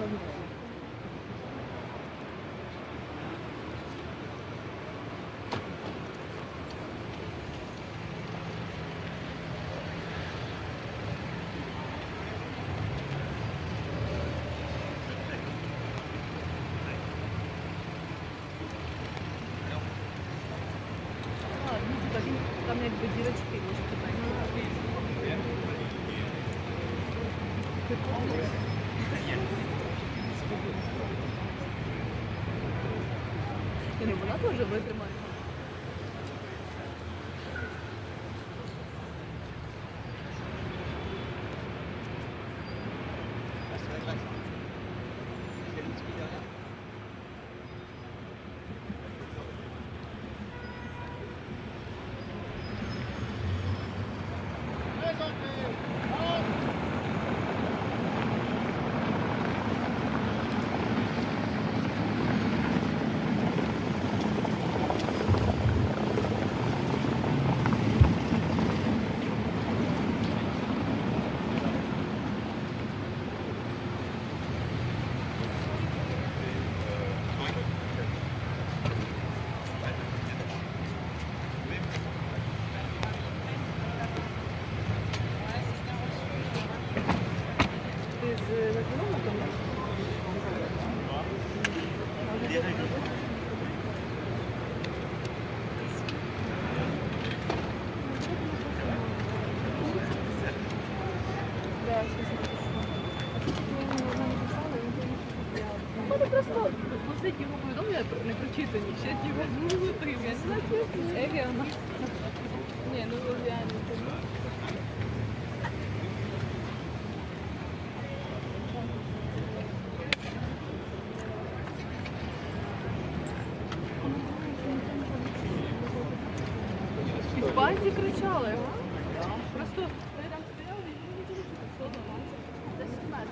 Там якби дірочки, може питання. Ну, вона теж витримає. Просто посидіть його повідомлення не прочитані, ще ті возьму отримати. Ні, ну реально. Іспанці кричали, а? Просто ми там стояли і не дуже чути. Десь 17.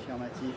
Affirmatif.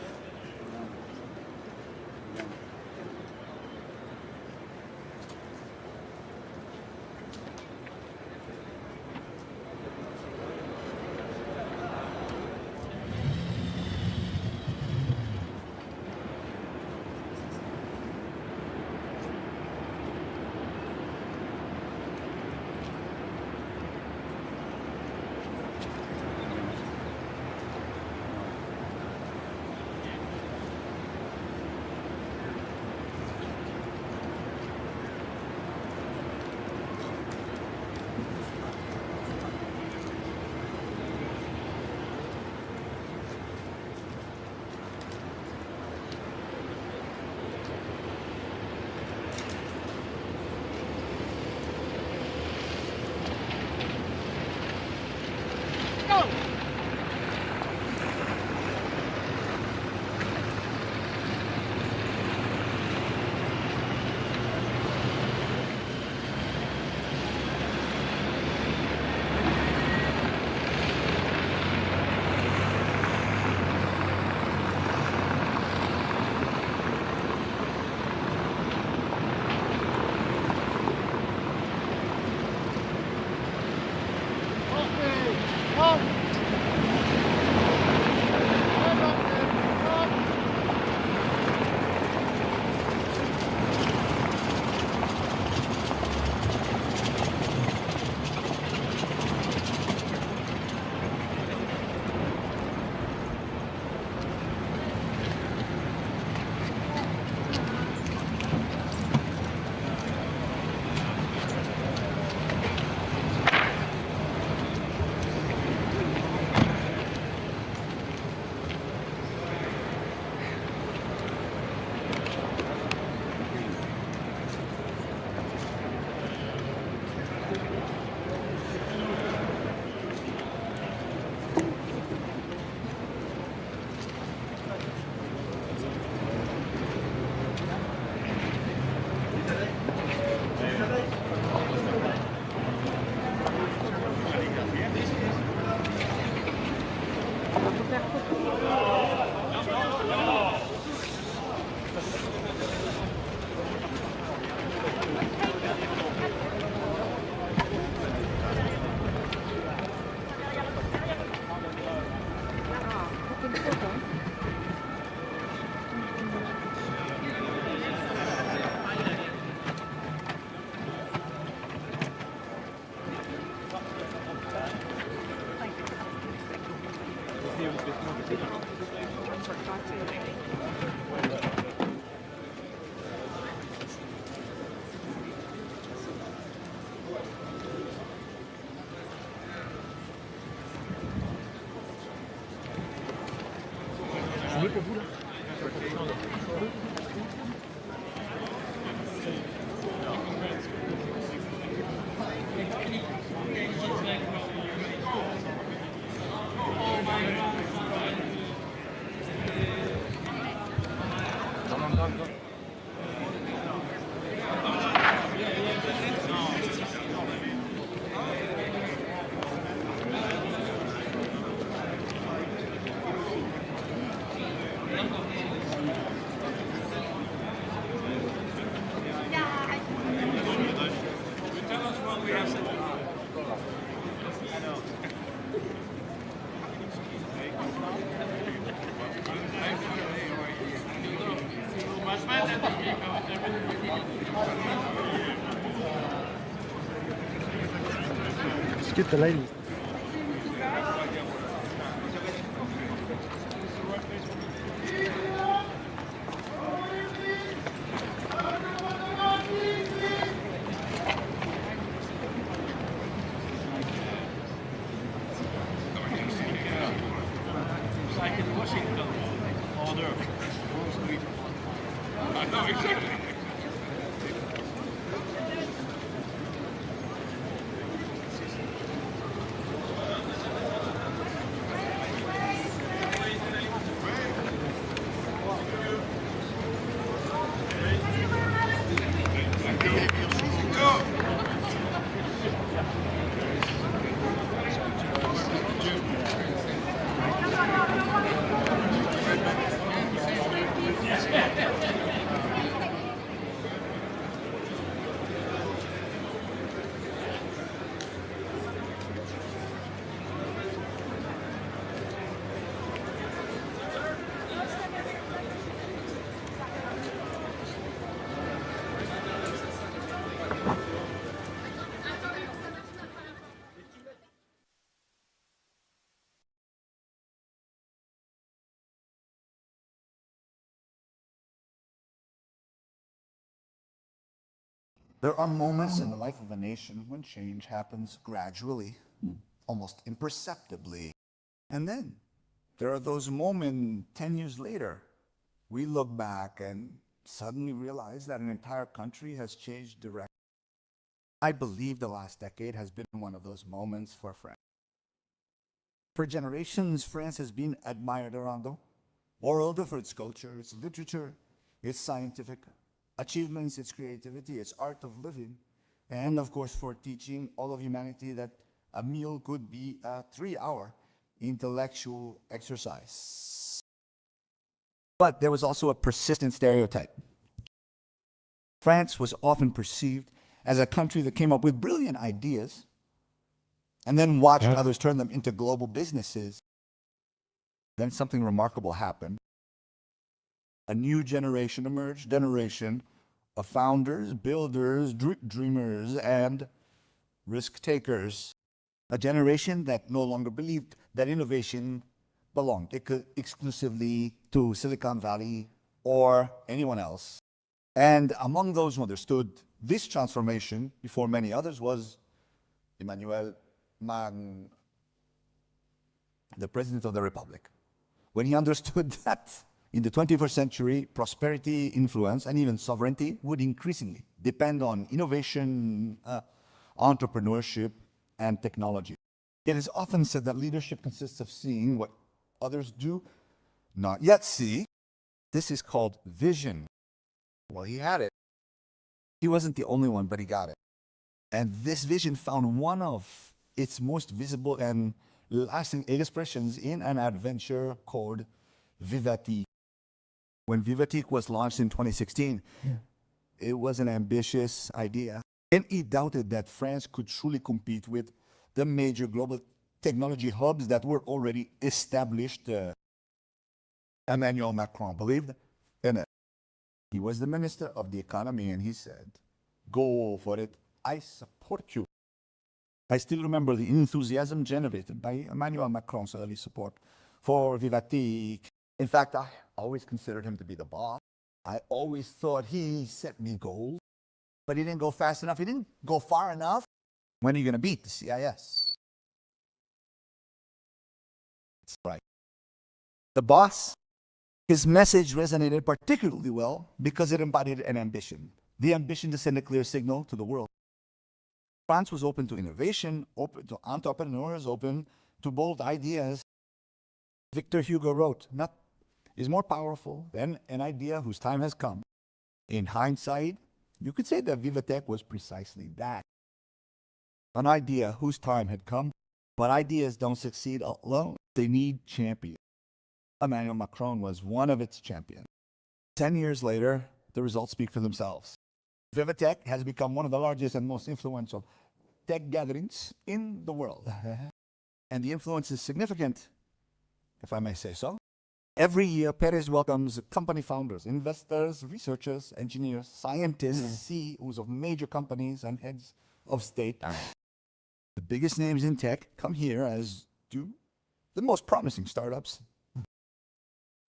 Quitte la liste. There are moments in the life of a nation when change happens gradually, almost imperceptibly. And then there are those moments 10 years later, we look back and suddenly realize that an entire country has changed direction. I believe the last decade has been one of those moments for France. For generations, France has been admired around the world for its culture, its literature, its scientific achievements, its creativity, its art of living, and of course for teaching all of humanity that a meal could be a 3-hour intellectual exercise. But there was also a persistent stereotype. France was often perceived as a country that came up with brilliant ideas and then watched others turn them into global businesses. Then something remarkable happened. A new generation emerged, generation of founders, builders, dreamers, and risk takers. A generation that no longer believed that innovation belonged exclusively to Silicon Valley or anyone else. And among those who understood this transformation before many others was Emmanuel Macron, the President of the Republic. When he understood that in the 21st century, prosperity, influence, and even sovereignty would increasingly depend on innovation, entrepreneurship, and technology. It is often said that leadership consists of seeing what others do not yet see. This is called vision. Well, he had it. He wasn't the only one, but he got it. And this vision found one of its most visible and lasting expressions in an adventure called VivaTech. When VivaTech was launched in 2016, it was an ambitious idea. And he doubted that France could truly compete with the major global technology hubs that were already established. Emmanuel Macron believed in it. He was the minister of the economy, and he said, "Go for it. I support you." I still remember the enthusiasm generated by Emmanuel Macron's early support for VivaTech. In fact, I always considered him to be the boss. I always thought he set me goals, but he didn't go fast enough. He didn't go far enough. When are you going to beat the CIS? That's right. The boss, his message resonated particularly well because it embodied an ambition. The ambition to send a clear signal to the world. France was open to innovation, open to entrepreneurs, open to bold ideas. Victor Hugo wrote, "Nothing is more powerful than an idea whose time has come." In hindsight, you could say that VivaTech was precisely that. An idea whose time had come, but ideas don't succeed alone. They need champions. Emmanuel Macron was one of its champions. 10 years later, the results speak for themselves. VivaTech has become one of the largest and most influential tech gatherings in the world. And the influence is significant, if I may say so. Every year, Paris welcomes company founders, investors, researchers, engineers, scientists, CEOs of major companies, and heads of state. The biggest names in tech come here, as do the most promising startups.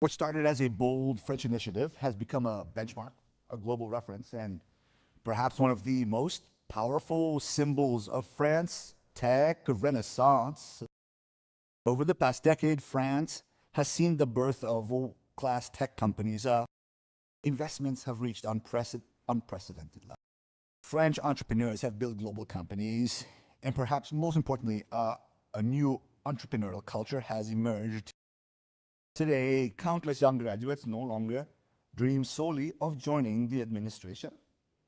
What started as a bold French initiative has become a benchmark, a global reference, and perhaps one of the most powerful symbols of France's tech renaissance. Over the past decade, France has seen the birth of world-class tech companies. Investments have reached unprecedented levels. French entrepreneurs have built global companies, and perhaps most importantly, a new entrepreneurial culture has emerged. Today, countless young graduates no longer dream solely of joining the administration,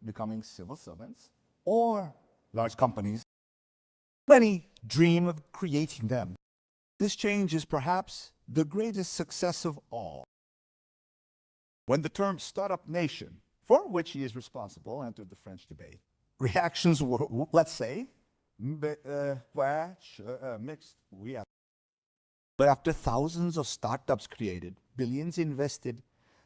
becoming civil servants, or large companies. Many dream of creating them. This change is perhaps the greatest success of all. When the term startup nation, for which he is responsible, entered the French debate, reactions were, let's say, mixed. But after thousands of startups created, billions invested,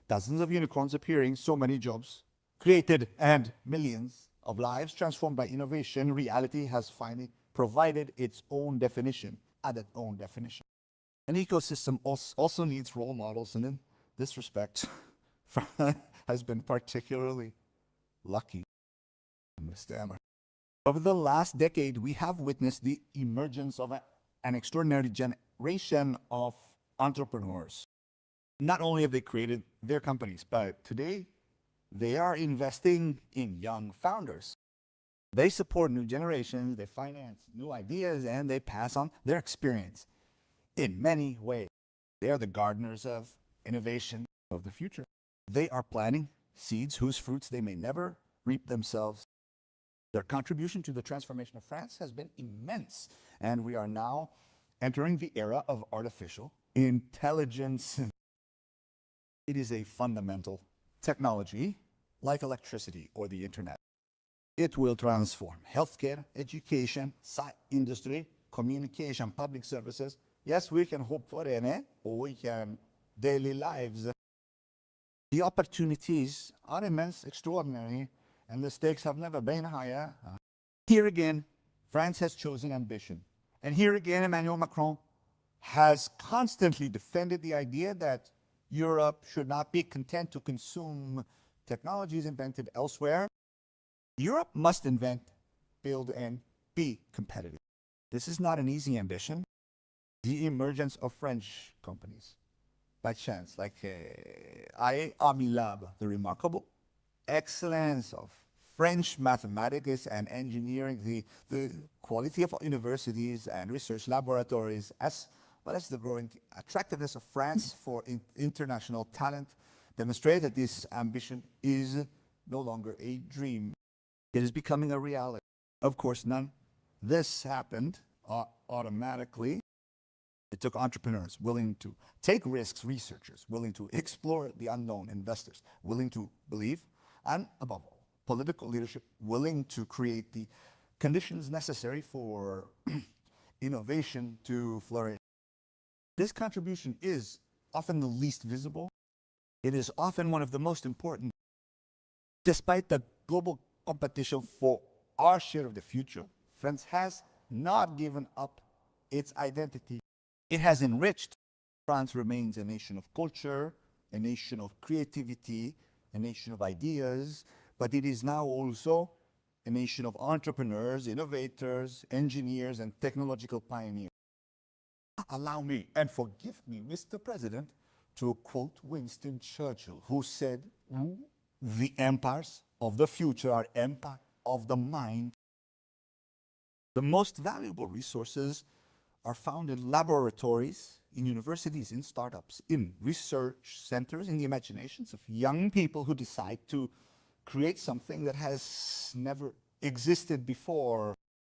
dozens of unicorns appearing, so many jobs created, and millions of lives transformed by innovation, reality has finally provided its own definition, added own definition. An ecosystem also needs role models, and in this respect, France has been particularly lucky. stammer. Over the last decade, we have witnessed the emergence of an extraordinary generation of entrepreneurs. Not only have they created their companies, but today they are investing in young founders. They support new generations, they finance new ideas, and they pass on their experience in many ways. They are the gardeners of innovation of the future. They are planting seeds whose fruits they may never reap themselves. Their contribution to the transformation of France has been immense, and we are now entering the era of artificial intelligence. It is a fundamental technology like electricity or the internet. It will transform healthcare, education, industry, communication, public services. Yes, we can hope for it, or we can daily lives. The opportunities are immense, extraordinary, and the stakes have never been higher. Here again, France has chosen ambition. And here again, Emmanuel Macron has constantly defended the idea that Europe should not be content to consume technologies invented elsewhere. Europe must invent, build, and be competitive. This is not an easy ambition. The emergence of French companies, by chance, like Amilab, the remarkable excellence of French mathematics and engineering, the quality of universities and research laboratories, as well as the growing attractiveness of France for international talent, demonstrate that this ambition is no longer a dream. It is becoming a reality. Of course, none this happened automatically. It took entrepreneurs willing to take risks, researchers willing to explore the unknown, investors willing to believe, and above all, political leadership willing to create the conditions necessary for innovation to flourish. This contribution is often the least visible. It is often one of the most important. Despite the global competition for our share of the future, France has not given up its identity. It has enriched. France remains a nation of culture, a nation of creativity, a nation of ideas, but it is now also a nation of entrepreneurs, innovators, engineers, and technological pioneers. Allow me, and forgive me, Mr. President, to quote Winston Churchill, who said, "The empires of the future are empires of the mind." The most valuable resources are found in laboratories, in universities, in startups, in research centers, in the imaginations of young people who decide to create something that has never existed before.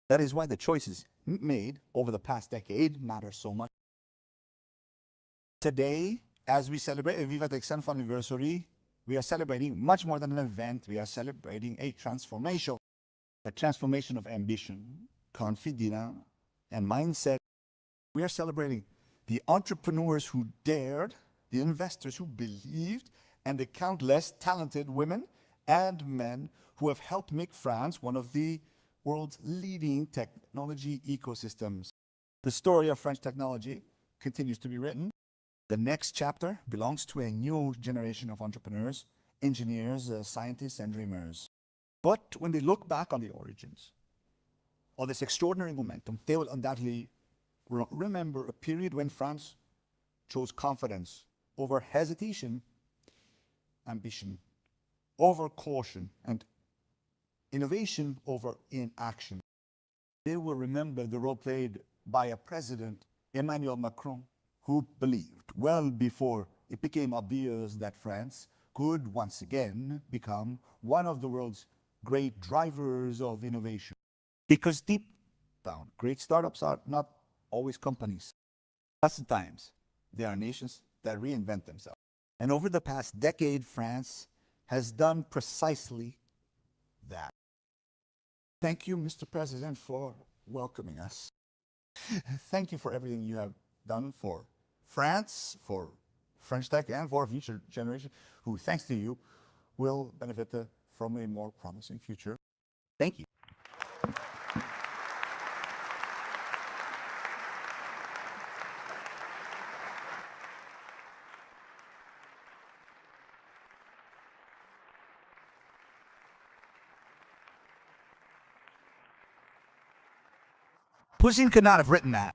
That is why the choices made over the past decade matter so much. Today, as we celebrate a VivaTech 10th anniversary, we are celebrating much more than an event. We are celebrating a transformation of ambition, confidence, and mindset. We are celebrating the entrepreneurs who dared, the investors who believed, and the countless talented women and men who have helped make France one of the world's leading technology ecosystems. The story of French technology continues to be written. The next chapter belongs to a new generation of entrepreneurs, engineers, scientists, and dreamers. But when they look back on the origins of this extraordinary momentum, they will undoubtedly remember a period when France chose confidence over hesitation, ambition over caution, and innovation over inaction. They will remember the role played by a president, Emmanuel Macron, who believed well before it became obvious that France could once again become one of the world's great drivers of innovation. Because deep down, great startups are not always companies. Lots of times, they are nations that reinvent themselves. And over the past decade, France has done precisely that. Thank you, Mr. President, for welcoming us. Thank you for everything you have done for France, for French tech, and for future generations who, thanks to you, will benefit from a more promising future. Thank you. Pushkin could not have written that.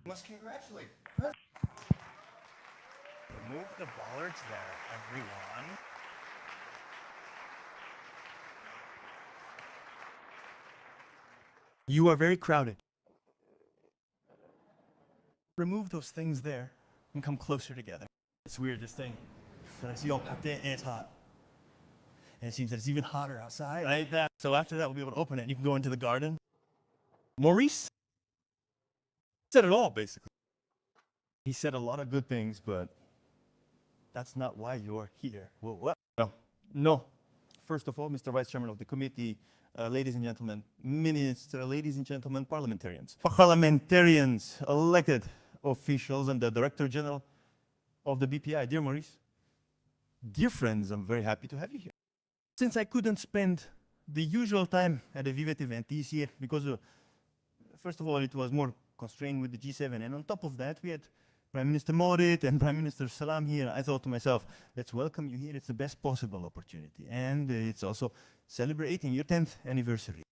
Must congratulate. Move the bollards there, everyone. You are very crowded. Remove those things there and come closer together. It's weird, this thing that I see all packed in, and it's hot. And it seems that it's even hotter outside. Like that. So after that, we'll be able to open it and you can go into the garden. Maurice said it all, basically. He said a lot of good things, but that's not why you're here. Well, what? No. First of all, Mr. Vice Chairman of the committee, ladies and gentlemen, minister, ladies and gentlemen, parliamentarians. Parliamentarians, elected officials, and the Director General of the BPI. Dear Maurice, dear friends, I'm very happy to have you here. Since I couldn't spend the usual time at a VivaTech event this year, because first of all, it was more constrained with the G7, and on top of that, we had Prime Minister Morit and Prime Minister Salam here. I thought to myself, let's welcome you here. It's the best possible opportunity. And it's also celebrating your 10th anniversary.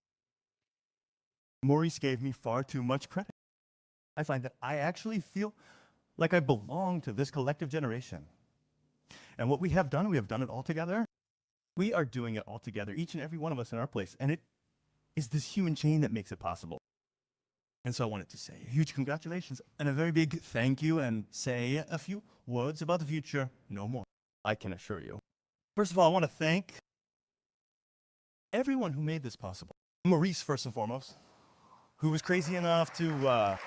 Maurice gave me far too much credit. I find that I actually feel like I belong to this collective generation. And what we have done it all together. We are doing it all together, each and every one of us in our place. And it is this human chain that makes it possible. And so I wanted to say a huge congratulations and a very big thank you and say a few words about the future. No more, I can assure you. First of all, I want to thank everyone who made this possible. Maurice, first and foremost, who was crazy enough to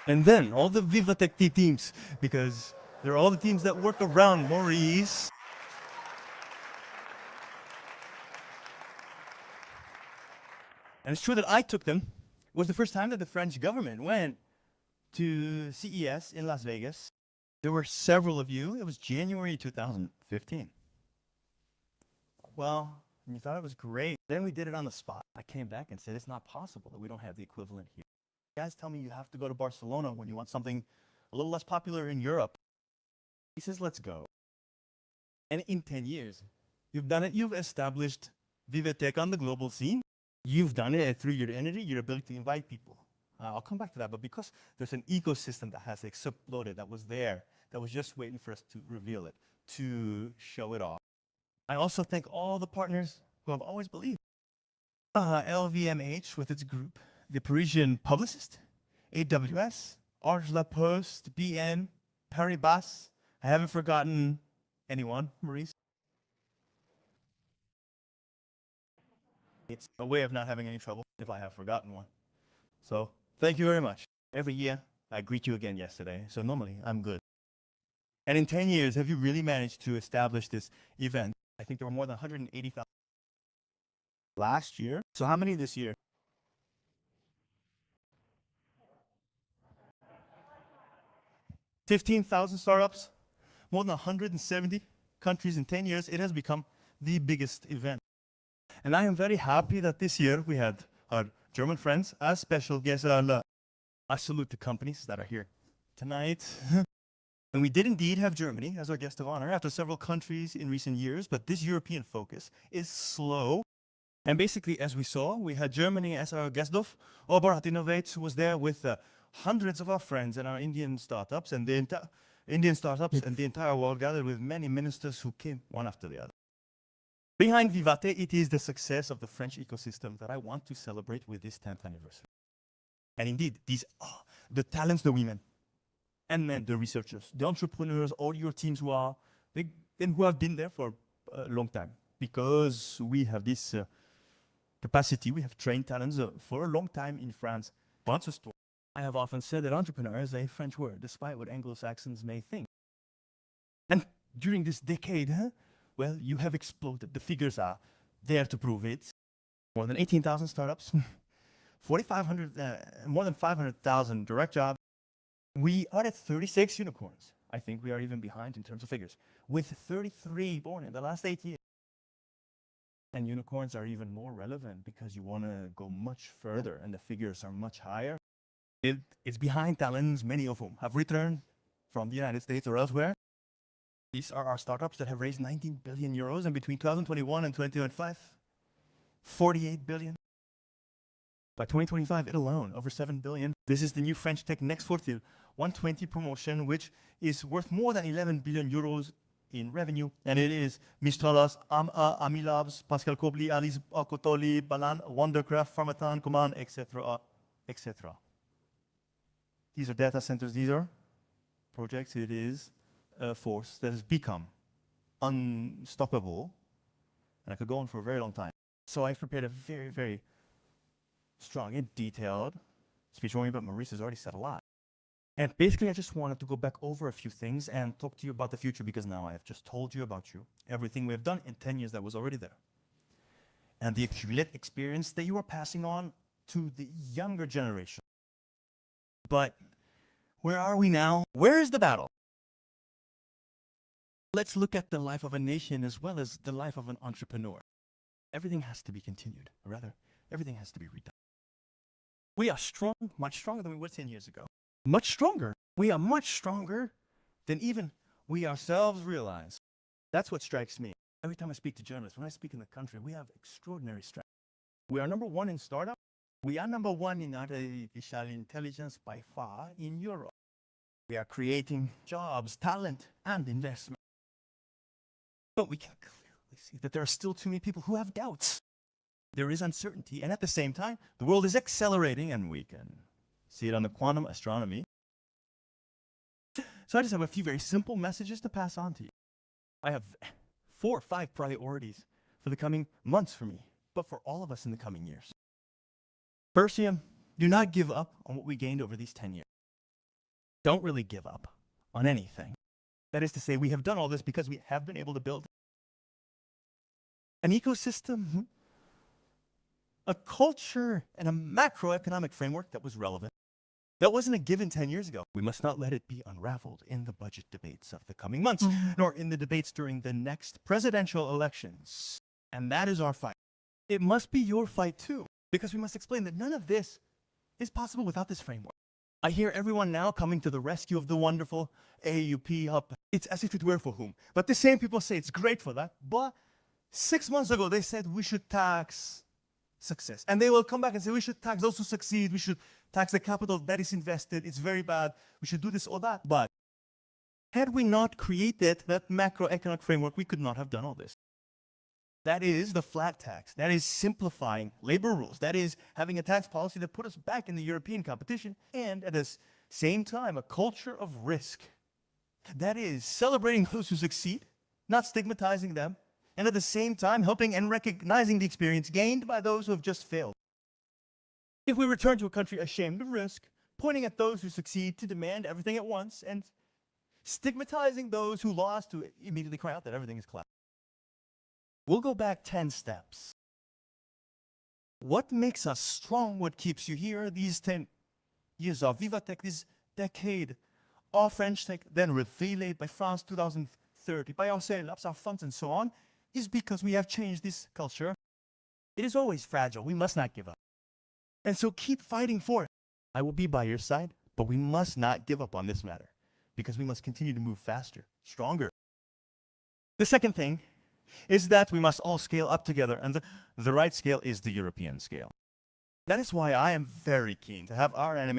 and then all the VivaTech teams, because they're all the teams that work around Maurice. And it's true that I took them. It was the first time that the French government went to CES in Las Vegas. There were several of you. It was January 2015. Well, and you thought it was great. Then we did it on the spot. I came back and said, it's not possible that we don't have the equivalent here. You guys tell me you have to go to Barcelona when you want something a little less popular in Europe. He says, let's go. And in 10 years, you've done it. You've established VivaTech on the global scene. You've done it through your energy, your ability to invite people. I'll come back to that, but because there's an ecosystem that has exploded, that was there, that was just waiting for us to reveal it, to show it off. I also thank all the partners who have always believed. LVMH with its group, the Parisian Publicist, AWS, Arch La Poste, BN, Paribas. I haven't forgotten anyone, Maurice. It's a way of not having any trouble if I have forgotten one. So thank you very much. Every year, I greet you again yesterday, so normally I'm good. And in 10 years, have you really managed to establish this event? I think there were more than 180,000 last year. So how many this year? 15,000 startups, more than 170 countries in 10 years. It has become the biggest event. And I am very happy that this year we had our German friends as special guests. I salute the companies that are here tonight. And we did indeed have Germany as our guest of honor after several countries in recent years, but this European focus is slow. And basically, as we saw, we had Germany as our guest of. Oberat Innovates was there with hundreds of our friends and our Indian startups, and the entire world gathered with many ministers who came one after the other. Behind VivaTech, it is the success of the French ecosystem that I want to celebrate with this 10th anniversary. And indeed, these are the talents, the women and men, the researchers, the entrepreneurs, all your teams who are big and who have been there for a long time. Because we have this capacity, we have trained talents for a long time in France. Once a story. I have often said that entrepreneur is a French word, despite what Anglo-Saxons may think. And during this decade, well, you have exploded. The figures are there to prove it. More than 18,000 startups, 4,500, more than 500,000 direct jobs. We are at 36 unicorns. I think we are even behind in terms of figures, with 33 born in the last 8 years. And unicorns are even more relevant because you want to go much further and the figures are much higher. It's behind talents, many of whom have returned from the United States or elsewhere. These are our startups that have raised 19 billion euros, and between 2021 and 2025, 48 billion. By 2025, it alone, over 7 billion. This is the new French tech Next Fortil 120 promotion, which is worth more than 11 billion euros in revenue. And it is Mistralas, Amilabs, Pascal Kobli, Alice Akotoli, Balan, Wondercraft, Pharmatan, Command, etc., etc. These are data centers. These are projects. It is a force that has become unstoppable. And I could go on for a very long time. So I've prepared a very, very strong and detailed speech for me, but Maurice has already said a lot. And basically, I just wanted to go back over a few things and talk to you about the future, because now I have just told you about everything we have done in 10 years that was already there. And the accumulated experience that you are passing on to the younger generation. But where are we now? Where is the battle? Let's look at the life of a nation as well as the life of an entrepreneur. Everything has to be continued, or rather, everything has to be redone. We are strong, much stronger than we were 10 years ago. Much stronger. We are much stronger than even we ourselves realize. That's what strikes me. Every time I speak to journalists, when I speak in the country, we have extraordinary strength. We are number one in startup. We are number one in artificial intelligence by far in Europe. We are creating jobs, talent, and investment. But we can clearly see that there are still too many people who have doubts. There is uncertainty, and at the same time, the world is accelerating, and we can see it on the quantum astronomy. So I just have a few very simple messages to pass on to you. I have 4 or 5 priorities for the coming months for me, but for all of us in the coming years. First, do not give up on what we gained over these 10 years. Don't really give up on anything. That is to say, we have done all this because we have been able to build an ecosystem, a culture, and a macroeconomic framework that was relevant. That wasn't a given 10 years ago. We must not let it be unraveled in the budget debates of the coming months, nor in the debates during the next presidential elections. And that is our fight. It must be your fight too, because we must explain that none of this is possible without this framework. I hear everyone now coming to the rescue of the wonderful AUP up. It's as if it were for whom. But the same people say it's great for that. But 6 months ago, they said we should tax success. And they will come back and say we should tax those who succeed. We should tax the capital that is invested. It's very bad. We should do this or that. But had we not created that macroeconomic framework, we could not have done all this. That is the flat tax. That is simplifying labor rules. That is having a tax policy that put us back in the European competition, and at the same time, a culture of risk. That is celebrating those who succeed, not stigmatizing them, and at the same time helping and recognizing the experience gained by those who have just failed. If we return to a country ashamed of risk, pointing at those who succeed to demand everything at once, and stigmatizing those who lost to immediately cry out that everything is collapsing. We'll go back 10 steps. What makes us strong? What keeps you here? These 10 years of VivaTech, this decade of French tech, then revealed by France 2030, by ourselves, our funds, and so on, is because we have changed this culture. It is always fragile. We must not give up. And so keep fighting for it. I will be by your side, but we must not give up on this matter, because we must continue to move faster, stronger. The second thing is that we must all scale up together, and the right scale is the European scale. That is why I am very keen to have our animation